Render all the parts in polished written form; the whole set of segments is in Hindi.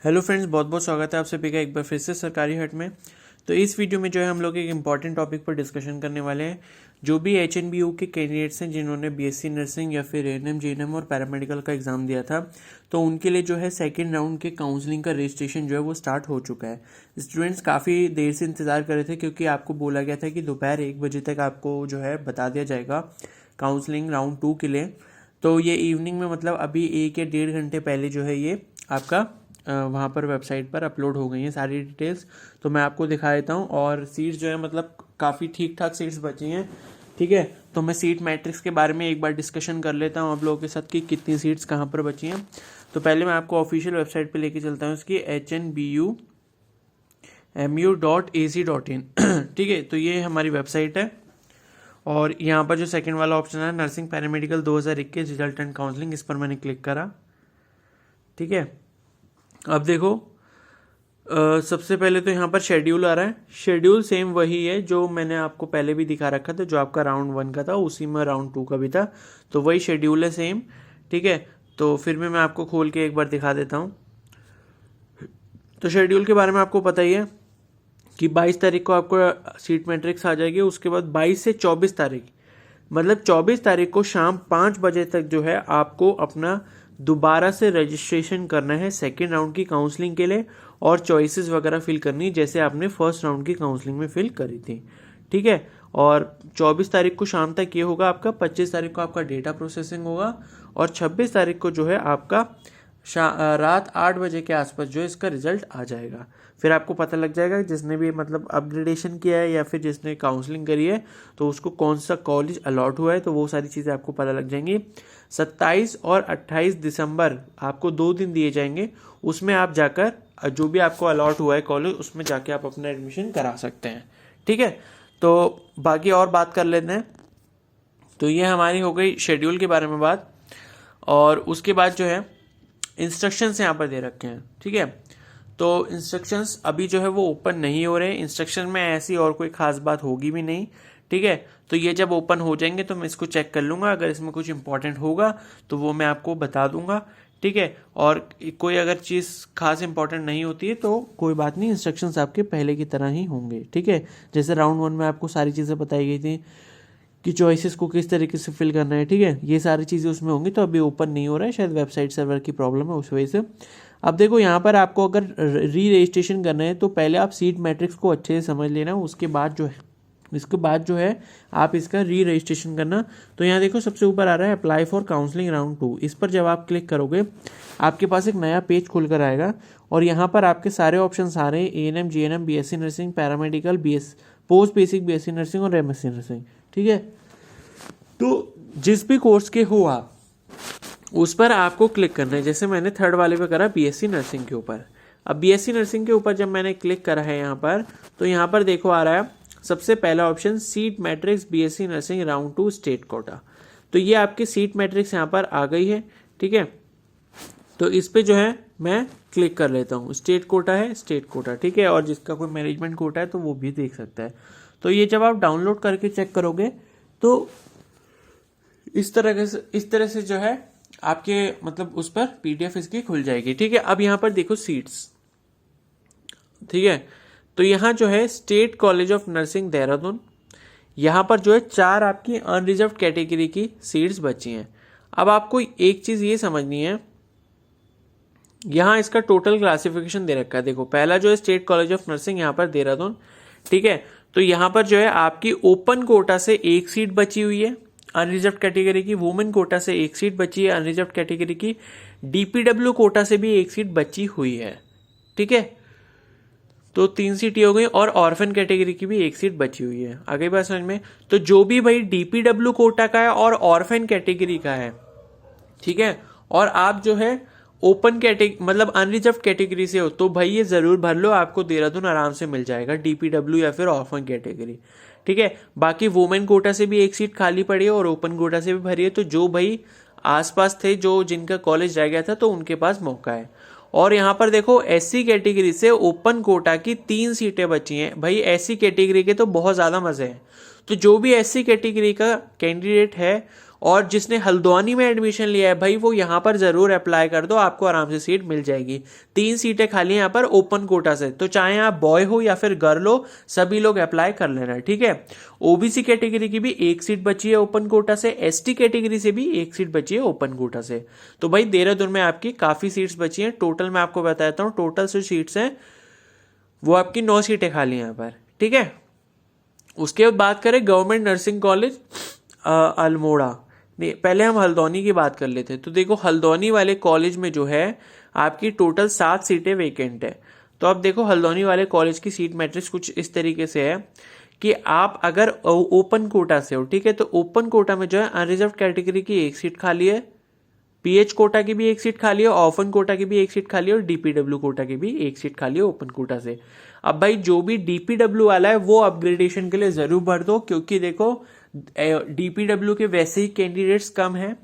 हेलो फ्रेंड्स, बहुत बहुत स्वागत है आप सभी का एक बार फिर से सरकारी हट में। तो इस वीडियो में जो है हम लोग एक इम्पॉर्टेंट टॉपिक पर डिस्कशन करने वाले हैं। जो भी HNBU के कैंडिडेट्स हैं जिन्होंने BSc नर्सिंग या फिर ANM JNM और पैरामेडिकल का एग्ज़ाम दिया था, तो उनके लिए जो है सेकेंड राउंड के काउंसलिंग का रजिस्ट्रेशन जो है वो स्टार्ट हो चुका है। स्टूडेंट्स काफ़ी देर से इंतज़ार कर रहे थे क्योंकि आपको बोला गया था कि दोपहर 1 बजे तक आपको जो है बता दिया जाएगा काउंसलिंग राउंड 2 के लिए। तो ये इवनिंग में मतलब अभी 1 या 1.5 घंटे पहले जो है ये आपका वहाँ पर वेबसाइट पर अपलोड हो गई हैं सारी डिटेल्स। तो मैं आपको दिखा देता हूँ। और सीट्स जो है मतलब काफ़ी ठीक ठाक सीट्स बची हैं। ठीक है, तो मैं सीट मैट्रिक्स के बारे में एक बार डिस्कशन कर लेता हूँ आप लोगों के साथ कि कितनी सीट्स कहाँ पर बची हैं। तो पहले मैं आपको ऑफिशियल वेबसाइट पे लेके चलता हूँ इसकी HNBUMU.ac.in। ठीक है, तो ये हमारी वेबसाइट है और यहाँ पर जो सेकंड वाला ऑप्शन है nursing paramedical 2021 result and counselling, इस पर मैंने क्लिक करा। ठीक है, अब देखो सबसे पहले तो यहाँ पर शेड्यूल आ रहा है। शेड्यूल सेम वही है जो मैंने आपको पहले भी दिखा रखा था, जो आपका राउंड 1 का था उसी में राउंड 2 का भी था, तो वही शेड्यूल है सेम। ठीक है, तो फिर भी मैं आपको खोल के एक बार दिखा देता हूँ। तो शेड्यूल के बारे में आपको पता ही है कि 22 तारीख को आपको सीट मैट्रिक्स आ जाएगी। उसके बाद 22 से 24 तारीख, मतलब 24 तारीख को शाम 5 बजे तक जो है आपको अपना दोबारा से रजिस्ट्रेशन करना है सेकेंड राउंड की काउंसलिंग के लिए और चॉइसेस वगैरह फिल करनी जैसे आपने फर्स्ट राउंड की काउंसलिंग में फिल करी थी। ठीक है, और 24 तारीख को शाम तक ये होगा आपका, 25 तारीख को आपका डेटा प्रोसेसिंग होगा और 26 तारीख को जो है आपका रात 8 बजे के आसपास जो है इसका रिजल्ट आ जाएगा। फिर आपको पता लग जाएगा जिसने भी मतलब अपग्रेडेशन किया है या फिर जिसने काउंसलिंग करी है तो उसको कौन सा कॉलेज अलॉट हुआ है, तो वो सारी चीज़ें आपको पता लग जाएंगी। 27 और 28 दिसंबर आपको 2 दिन दिए जाएंगे, उसमें आप जाकर जो भी आपको अलॉट हुआ है कॉलेज उसमें जाके आप अपना एडमिशन करा सकते हैं। ठीक है, तो बाकी और बात कर लेते हैं। तो ये हमारी हो गई शेड्यूल के बारे में बात। और उसके बाद जो है इंस्ट्रक्शंस यहाँ पर दे रखे हैं। ठीक है, तो इंस्ट्रक्शंस अभी जो है वो ओपन नहीं हो रहे। इंस्ट्रक्शन में ऐसी और कोई खास बात होगी भी नहीं। ठीक है, तो ये जब ओपन हो जाएंगे तो मैं इसको चेक कर लूँगा, अगर इसमें कुछ इंपॉर्टेंट होगा तो वो मैं आपको बता दूंगा। ठीक है, और कोई अगर चीज़ खास इंपॉर्टेंट नहीं होती है तो कोई बात नहीं, इंस्ट्रक्शंस आपके पहले की तरह ही होंगे। ठीक है, जैसे राउंड 1 में आपको सारी चीज़ें बताई गई थी कि चॉइसेस को किस तरीके से फिल करना है। ठीक है, ये सारी चीज़ें उसमें होंगी। तो अभी ओपन नहीं हो रहा है, शायद वेबसाइट सर्वर की प्रॉब्लम है उस वजह से। अब देखो यहाँ पर आपको अगर री रजिस्ट्रेशन करना है तो पहले आप सीट मैट्रिक्स को अच्छे से समझ लेना, उसके बाद जो है आप इसका री रजिस्ट्रेशन करना। तो यहाँ देखो सबसे ऊपर आ रहा है अप्लाई फॉर काउंसलिंग राउंड 2। इस पर जब आप क्लिक करोगे आपके पास एक नया पेज खुल कर आएगा और यहाँ पर आपके सारे ऑप्शन आ रहे हैं, ANM JNM BSc nursing paramedical post basic BSc nursing और MSc नर्सिंग। ठीक है, तो जिस भी कोर्स के हो आप उस पर आपको क्लिक करना है। जैसे मैंने थर्ड वाले पे करा BSc नर्सिंग के ऊपर। अब BSc नर्सिंग के ऊपर जब मैंने क्लिक करा है यहाँ पर, तो यहाँ पर देखो आ रहा है सबसे पहला option seat matrix BSc nursing round 2 state quota. तो ये आपकी सीट मैट्रिक्स यहाँ पर आ गई है। ठीक है, तो इस पे जो है मैं क्लिक कर लेता हूँ। स्टेट कोटा है, स्टेट कोटा। ठीक है, और जिसका कोई मैनेजमेंट कोटा है तो वो भी देख सकता है। तो ये जब आप डाउनलोड करके चेक करोगे तो इस तरह से जो है आपके मतलब उस पर PDF इसकी खुल जाएगी। ठीक है, अब यहाँ पर देखो सीट्स। ठीक है, तो यहाँ जो है state college of nursing Dehradun, यहाँ पर जो है 4 आपकी अनरिजर्व कैटेगरी की सीट्स बची हैं। अब आपको एक चीज ये समझनी है, यहाँ इसका टोटल क्लासिफिकेशन दे रखा है। देखो पहला जो है स्टेट कॉलेज ऑफ नर्सिंग यहाँ पर देहरादून। ठीक है, तो यहाँ पर जो है आपकी ओपन कोटा से 1 सीट बची हुई है अनरिजर्व कैटेगरी की, वुमेन कोटा से 1 सीट बची है अनरिजर्व कैटेगरी की, DPW कोटा से भी 1 सीट बची हुई है। ठीक है, तो 3 सीट हो गई और ऑर्फन कैटेगरी की भी 1 सीट बची हुई है। आ गई बात समझ में? तो जो भी भाई DPW कोटा का है और ऑर्फन कैटेगरी का है, ठीक है, और आप जो है ओपन कैटेगरी मतलब अनरिजर्व कैटेगरी से हो तो भाई ये जरूर भर लो, आपको देहरादून आराम से मिल जाएगा, DPW या फिर ऑर्फन कैटेगरी। ठीक है, बाकी वुमेन कोटा से भी 1 सीट खाली पड़ी है और ओपन कोटा से भी भरी है। तो जो भाई आसपास थे, जो जिनका कॉलेज रह गया था, तो उनके पास मौका है। और यहाँ पर देखो SC कैटेगरी से ओपन कोटा की 3 सीटें बची हैं। भाई SC कैटेगरी के तो बहुत ज्यादा मजे हैं। तो जो भी SC कैटेगरी का कैंडिडेट है और जिसने हल्द्वानी में एडमिशन लिया है भाई वो यहाँ पर ज़रूर अप्लाई कर दो, आपको आराम से सीट मिल जाएगी। 3 सीटें खाली हैं यहाँ पर ओपन कोटा से, तो चाहे आप बॉय हो या फिर गर्ल हो सभी लोग अप्लाई कर लेना, ठीक है। ओबीसी कैटेगरी की भी 1 सीट बची है ओपन कोटा से, एसटी कैटेगरी से भी 1 सीट बची है ओपन कोटा से। तो भाई देहरादून में आपकी काफ़ी सीट्स बची हैं। टोटल मैं आपको बताता हूँ, टोटल जो सीट्स हैं वो आपकी 9 सीटें खाली हैं यहाँ पर, ठीक है। उसके बाद बात करें गवर्नमेंट नर्सिंग कॉलेज अल्मोड़ा, नहीं पहले हम हल्द्वानी की बात कर लेते हैं। तो देखो हल्द्वानी वाले कॉलेज में जो है आपकी टोटल 7 सीटें वेकेंट है। तो अब देखो हल्द्वानी वाले कॉलेज की सीट मैट्रिक्स कुछ इस तरीके से है कि आप अगर ओपन कोटा से हो, ठीक है, तो ओपन कोटा में जो है अनरिजर्व कैटेगरी की 1 सीट खाली है, पीएच कोटा की भी 1 सीट खाली है, ऑफन कोटा की भी 1 सीट खाली है और डीपीडब्ल्यू कोटा की भी 1 सीट खाली है ओपन कोटा से। अब भाई जो भी डीपीडब्ल्यू वाला है वो अपग्रेडेशन के लिए जरूर भर दो, क्योंकि देखो डीपीडब्ल्यू के वैसे ही कैंडिडेट्स कम हैं,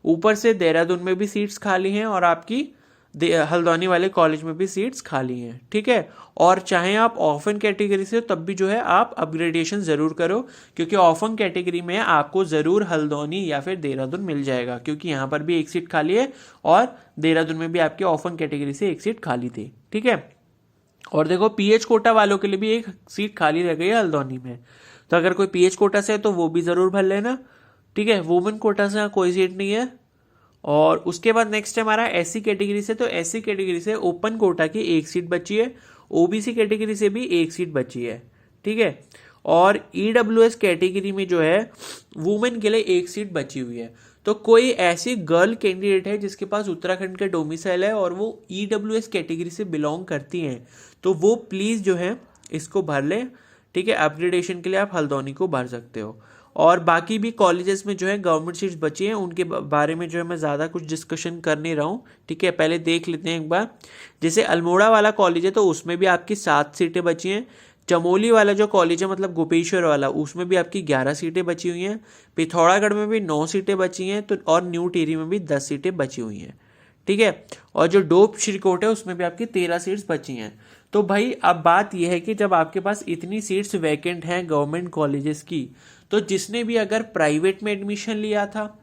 ऊपर से देहरादून में भी सीट्स खाली हैं और आपकी हल्द्वानी वाले कॉलेज में भी सीट्स खाली हैं, ठीक है। और चाहे आप ऑफन कैटेगरी से हो तब भी जो है आप अपग्रेडेशन जरूर करो, क्योंकि ऑफन कैटेगरी में आपको जरूर हल्द्वानी या फिर देहरादून मिल जाएगा, क्योंकि यहाँ पर भी 1 सीट खाली है और देहरादून में भी आपकी ऑफन कैटेगरी से 1 सीट खाली थी, ठीक है। और देखो पीएच कोटा वालों के लिए भी 1 सीट खाली रह गई है हल्द्वानी में, तो अगर कोई पीएच कोटा से है तो वो भी जरूर भर लेना, ठीक है। वुमेन कोटा से कोई सीट नहीं है। और उसके बाद नेक्स्ट है हमारा एससी कैटेगरी से, तो एससी कैटेगरी से ओपन कोटा की 1 सीट बची है, ओबीसी कैटेगरी से भी 1 सीट बची है, ठीक है। और ईडब्ल्यूएस कैटेगरी में जो है वुमेन के लिए 1 सीट बची हुई है। तो कोई ऐसी गर्ल कैंडिडेट है जिसके पास उत्तराखंड का डोमिसाइल है और वो ईडब्ल्यूएस कैटेगरी से बिलोंग करती हैं, तो वो प्लीज़ जो है इसको भर ले, ठीक है। अपग्रेडेशन के लिए आप हल्द्वानी को भर सकते हो। और बाकी भी कॉलेजेस में जो है गवर्नमेंट सीट्स बची हैं, उनके बारे में जो है मैं ज़्यादा कुछ डिस्कशन कर नहीं रहा हूँ, ठीक है। पहले देख लेते हैं एक बार। जैसे अल्मोड़ा वाला कॉलेज है तो उसमें भी आपकी 7 सीटें बची हैं। चमोली वाला जो कॉलेज है मतलब गोपेश्वर वाला, उसमें भी आपकी 11 सीटें बची हुई हैं। पिथौरागढ़ में भी 9 सीटें बची हैं, तो और न्यू टिहरी में भी 10 सीटें बची हुई हैं, ठीक है। और जो डोप श्रीकोट है उसमें भी आपकी 13 सीट्स बची हैं। तो भाई अब बात यह है कि जब आपके पास इतनी सीट्स वैकेंट हैं गवर्नमेंट कॉलेजेस की, तो जिसने भी अगर प्राइवेट में एडमिशन लिया था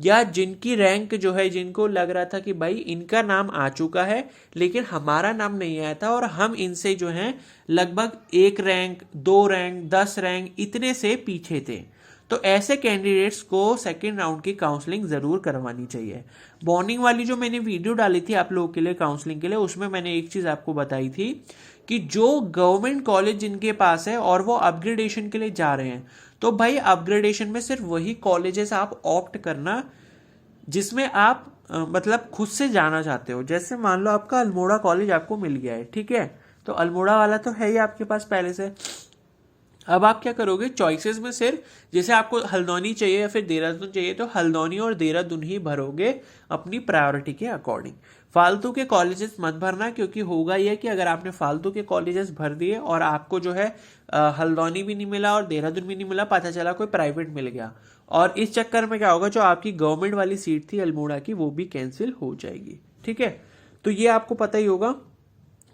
या जिनकी रैंक जो है, जिनको लग रहा था कि भाई इनका नाम आ चुका है लेकिन हमारा नाम नहीं आया था और हम इनसे जो है लगभग 1 रैंक 2 रैंक 10 रैंक इतने से पीछे थे, तो ऐसे कैंडिडेट्स को सेकेंड राउंड की काउंसलिंग ज़रूर करवानी चाहिए। बॉन्डिंग वाली जो मैंने वीडियो डाली थी आप लोगों के लिए काउंसलिंग के लिए, उसमें मैंने एक चीज़ आपको बताई थी कि जो गवर्नमेंट कॉलेज जिनके पास है और वो अपग्रेडेशन के लिए जा रहे हैं, तो भाई अपग्रेडेशन में सिर्फ वही कॉलेजेस आप ऑप्ट करना जिसमें आप मतलब खुद से जाना चाहते हो। जैसे मान लो आपका अल्मोड़ा कॉलेज आपको मिल गया है, ठीक है, तो अल्मोड़ा वाला तो है ही आपके पास पहले से। अब आप क्या करोगे, चॉइसेस में सिर्फ जैसे आपको हल्द्वानी चाहिए या फिर देहरादून चाहिए तो हल्द्वानी और देहरादून ही भरोगे अपनी प्रायोरिटी के अकॉर्डिंग। फालतू के कॉलेजेस मत भरना, क्योंकि होगा यह कि अगर आपने फालतू के कॉलेजेस भर दिए और आपको जो है हल्द्वानी भी नहीं मिला और देहरादून भी नहीं मिला, पता चला कोई प्राइवेट मिल गया, और इस चक्कर में क्या होगा, जो आपकी गवर्नमेंट वाली सीट थी अल्मोड़ा की वो भी कैंसिल हो जाएगी, ठीक है। तो ये आपको पता ही होगा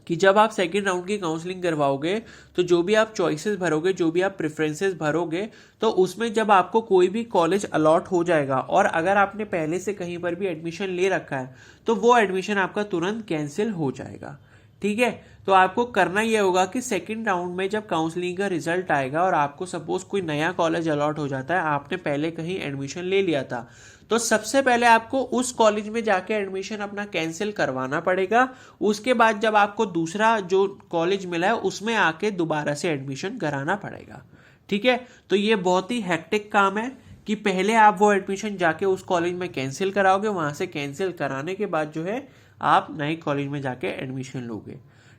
कि जब आप सेकेंड राउंड की काउंसलिंग करवाओगे तो जो भी आप चॉइसेस भरोगे, जो भी आप प्रेफरेंसेस भरोगे, तो उसमें जब आपको कोई भी कॉलेज अलॉट हो जाएगा और अगर आपने पहले से कहीं पर भी एडमिशन ले रखा है तो वो एडमिशन आपका तुरंत कैंसिल हो जाएगा, ठीक है। तो आपको करना यह होगा कि सेकेंड राउंड में जब काउंसलिंग का रिजल्ट आएगा और आपको सपोज कोई नया कॉलेज अलॉट हो जाता है, आपने पहले कहीं एडमिशन ले लिया था, तो सबसे पहले आपको उस कॉलेज में जाके एडमिशन अपना कैंसिल करवाना पड़ेगा। उसके बाद जब आपको दूसरा जो कॉलेज मिला है उसमें आके दोबारा से एडमिशन कराना पड़ेगा, ठीक है। तो ये बहुत ही हेक्टिक काम है कि पहले आप वो एडमिशन जाके उस कॉलेज में कैंसिल कराओगे, वहां से कैंसिल कराने के बाद जो है आप नए कॉलेज में जाके एडमिशन लोगे,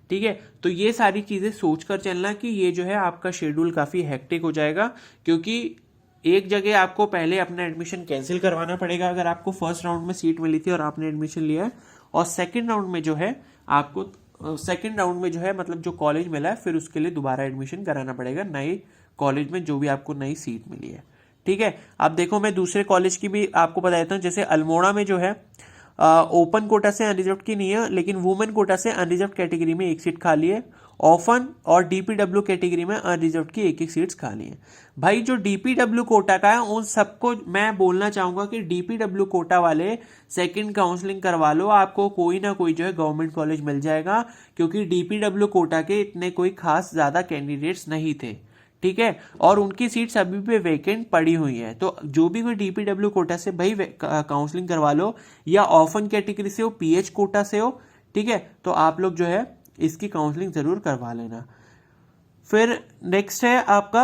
ठीक है। तो ये सारी चीज़ें सोचकर चलना कि ये जो है आपका शेड्यूल काफ़ी हेक्टिक हो जाएगा, क्योंकि एक जगह आपको पहले अपना एडमिशन कैंसिल करवाना पड़ेगा अगर आपको फर्स्ट राउंड में सीट मिली थी और आपने एडमिशन लिया है, और सेकंड राउंड में जो है आपको सेकंड राउंड में जो है मतलब जो कॉलेज मिला है फिर उसके लिए दोबारा एडमिशन कराना पड़ेगा नए कॉलेज में जो भी आपको नई सीट मिली है, ठीक है। अब देखो मैं दूसरे कॉलेज की भी आपको बता देता हूँ। जैसे अल्मोड़ा में जो है ओपन कोटा से अनरिजर्व की नहीं है, लेकिन वुमेन कोटा से अनरिजर्व कैटेगरी में एक सीट खाली है। ऑफन और डीपीडब्ल्यू कैटेगरी में अनरिजर्व की एक एक सीट्स खाली हैं। भाई जो डीपीडब्ल्यू कोटा का है उन सबको मैं बोलना चाहूंगा कि डीपीडब्ल्यू कोटा वाले सेकंड काउंसलिंग करवा लो, आपको कोई ना कोई जो है गवर्नमेंट कॉलेज मिल जाएगा, क्योंकि डीपीडब्ल्यू कोटा के इतने कोई खास ज्यादा कैंडिडेट्स नहीं थे, ठीक है, और उनकी सीट्स अभी भी वैकेंट पड़ी हुई है। तो जो भी कोई डीपीडब्ल्यू कोटा से भाई काउंसलिंग करवा लो, या ऑफन कैटेगरी से हो, पीएच कोटा से हो, ठीक है, तो आप लोग जो है इसकी काउंसलिंग जरूर करवा लेना। फिर नेक्स्ट है आपका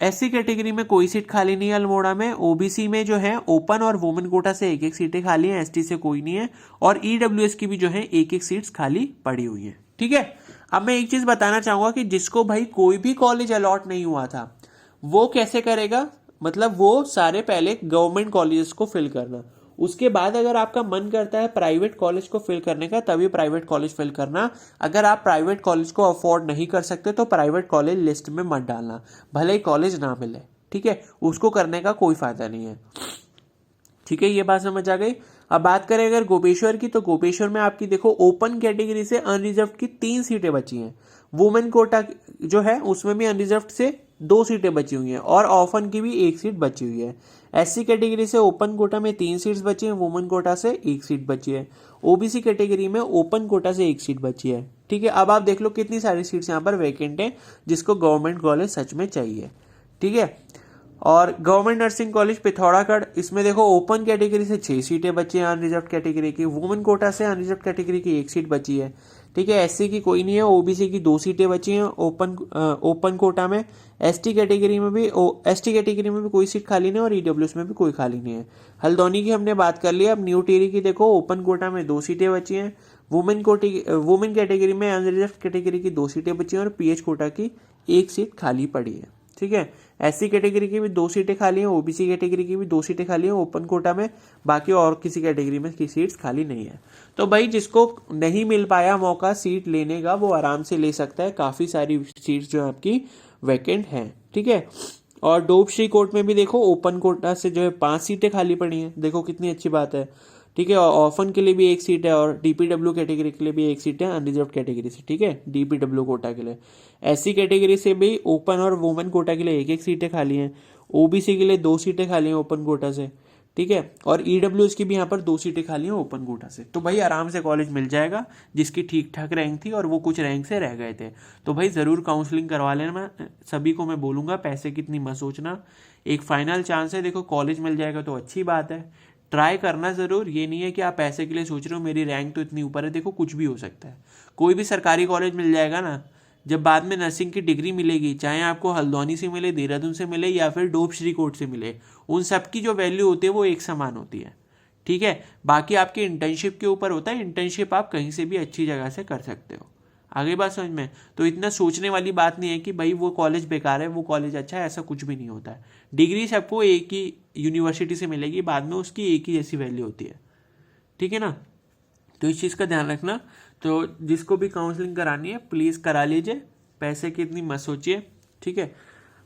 एससी कैटेगरी में कोई सीट खाली नहीं है अल्मोड़ा में। ओबीसी में जो है ओपन और वुमेन कोटा से एक एक सीटें खाली हैं, एसटी से कोई नहीं है, और ईडब्ल्यूएस की भी जो है एक एक सीट्स खाली पड़ी हुई है, ठीक है। अब मैं एक चीज बताना चाहूंगा कि जिसको भाई कोई भी कॉलेज अलॉट नहीं हुआ था वो कैसे करेगा, मतलब वो सारे पहले गवर्नमेंट कॉलेजेस को फिल करना, उसके बाद अगर आपका मन करता है प्राइवेट कॉलेज को फिल करने का तभी प्राइवेट कॉलेज फिल करना। अगर आप प्राइवेट कॉलेज को अफोर्ड नहीं कर सकते तो प्राइवेट कॉलेज लिस्ट में मत डालना, भले ही कॉलेज ना मिले, ठीक है, उसको करने का कोई फायदा नहीं है, ठीक है, ये बात समझ आ गई। अब बात करें अगर गोपेश्वर की, तो गोपेश्वर में आपकी देखो ओपन कैटेगरी से अनरिजर्व की 3 सीटें बची हैं, वुमेन कोटा जो है उसमें भी अनरिजर्व से 2 सीटें बची हुई हैं, और ऑफन की भी 1 सीट बची हुई है। एससी कैटेगरी से ओपन कोटा में 3 सीट्स बची हैं, वुमेन कोटा से 1 सीट बची है। ओबीसी कैटेगरी में ओपन कोटा से 1 सीट बची है, ठीक है। अब आप देख लो कितनी सारी सीट्स यहाँ पर वैकेंट है जिसको गवर्नमेंट कॉलेज सच में चाहिए, ठीक है। और गवर्नमेंट नर्सिंग कॉलेज पिथौरागढ़, इसमें देखो ओपन कैटेगरी से 6 सीटें बची हैं अनरिजर्व कैटेगरी की, वुमेन कोटा से अनरिजर्व कैटेगरी की 1 सीट बची है, ठीक है। एससी की कोई नहीं है, ओबीसी की 2 सीटें बची हैं ओपन कोटा में। एसटी कैटेगरी में भी कोई सीट खाली नहीं, और ईडब्ल्यूएस में भी कोई खाली नहीं है। हल्द्वानी की हमने बात कर ली। अब न्यू टिहरी की देखो ओपन कोटा में 2 सीटें बची हैं, वुमेन कैटेगरी में अनरिजर्व कैटेगरी की 2 सीटें बची हैं, और पीएच कोटा की 1 सीट खाली पड़ी है, ठीक है। एससी कैटेगरी की भी 2 सीटें खाली हैं, ओबीसी कैटेगरी की भी 2 सीटें खाली हैं ओपन कोटा में, बाकी और किसी कैटेगरी में की सीट्स खाली नहीं है। तो भाई जिसको नहीं मिल पाया मौका सीट लेने का वो आराम से ले सकता है, काफी सारी सीट्स जो है आपकी वैकेंट हैं, ठीक है। और डोबश्री कोर्ट में भी देखो ओपन कोटा से जो है 5 सीटें खाली पड़ी हैं, देखो कितनी अच्छी बात है, ठीक है। ऑफन के लिए भी 1 सीट है, और डीपीडब्ल्यू कैटेगरी के लिए भी 1 सीट है अनरिजर्व कैटेगरी से, ठीक है, डीपीडब्ल्यू कोटा के लिए। एससी कैटेगरी से भी ओपन और वुमेन कोटा के लिए 1 सीटें खाली हैं, ओबीसी के लिए 2 सीटें खाली हैं ओपन कोटा से, ठीक है, और ईडब्ल्यूएस की भी यहाँ पर 2 सीटें खाली हैं ओपन कोटा से। तो भाई आराम से कॉलेज मिल जाएगा जिसकी ठीक ठाक रैंक थी, और वो कुछ रैंक से रह गए थे, तो भाई ज़रूर काउंसलिंग करवा लेना। सभी को मैं बोलूँगा पैसे की इतनी मत सोचना, एक फाइनल चांस है, देखो कॉलेज मिल जाएगा तो अच्छी बात है, ट्राई करना ज़रूर। ये नहीं है कि आप पैसे के लिए सोच रहे हो मेरी रैंक तो इतनी ऊपर है, देखो कुछ भी हो सकता है, कोई भी सरकारी कॉलेज मिल जाएगा ना, जब बाद में नर्सिंग की डिग्री मिलेगी, चाहे आपको हल्द्वानी से मिले, देहरादून से मिले, या फिर डोबश्री कोर्ट से मिले, उन सब की जो वैल्यू होती है वो एक समान होती है, ठीक है। बाकी आपकी इंटर्नशिप के ऊपर होता है, इंटर्नशिप आप कहीं से भी अच्छी जगह से कर सकते हो। आगे बात समझ में, तो इतना सोचने वाली बात नहीं है कि भाई वो कॉलेज बेकार है वो कॉलेज अच्छा है, ऐसा कुछ भी नहीं होता है। डिग्री सबको एक ही यूनिवर्सिटी से मिलेगी, बाद में उसकी एक ही जैसी वैल्यू होती है, ठीक है ना। तो इस चीज़ का ध्यान रखना। तो जिसको भी काउंसलिंग करानी है प्लीज़ करा लीजिए, पैसे की इतनी मत सोचिए, ठीक है।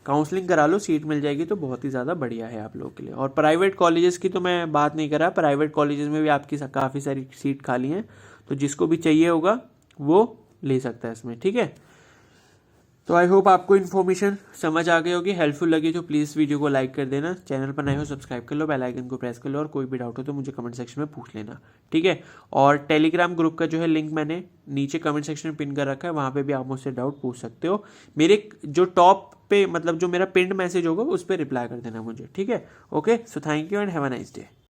काउंसलिंग करा लो, सीट मिल जाएगी तो बहुत ही ज़्यादा बढ़िया है आप लोगों के लिए। और प्राइवेट कॉलेजेस की तो मैं बात नहीं कर रहा, प्राइवेट कॉलेजेस में भी आपकी काफ़ी सारी सीट खाली हैं, तो जिसको भी चाहिए होगा वो ले सकता है इसमें, ठीक है। तो आई होप आपको इन्फॉर्मेशन समझ आ गई होगी, हेल्पफुल लगी तो प्लीज़ वीडियो को लाइक कर देना, चैनल पर नए हो सब्सक्राइब कर लो, बेल आइकन को प्रेस कर लो, और कोई भी डाउट हो तो मुझे कमेंट सेक्शन में पूछ लेना, ठीक है। और टेलीग्राम ग्रुप का जो है लिंक मैंने नीचे कमेंट सेक्शन में पिन कर रखा है, वहाँ पे भी आप मुझसे डाउट पूछ सकते हो। मेरे जो टॉप पे मतलब जो मेरा पिंड मैसेज होगा उस पर रिप्लाई कर देना मुझे, ठीक है। Okay, so thank you and have a nice day.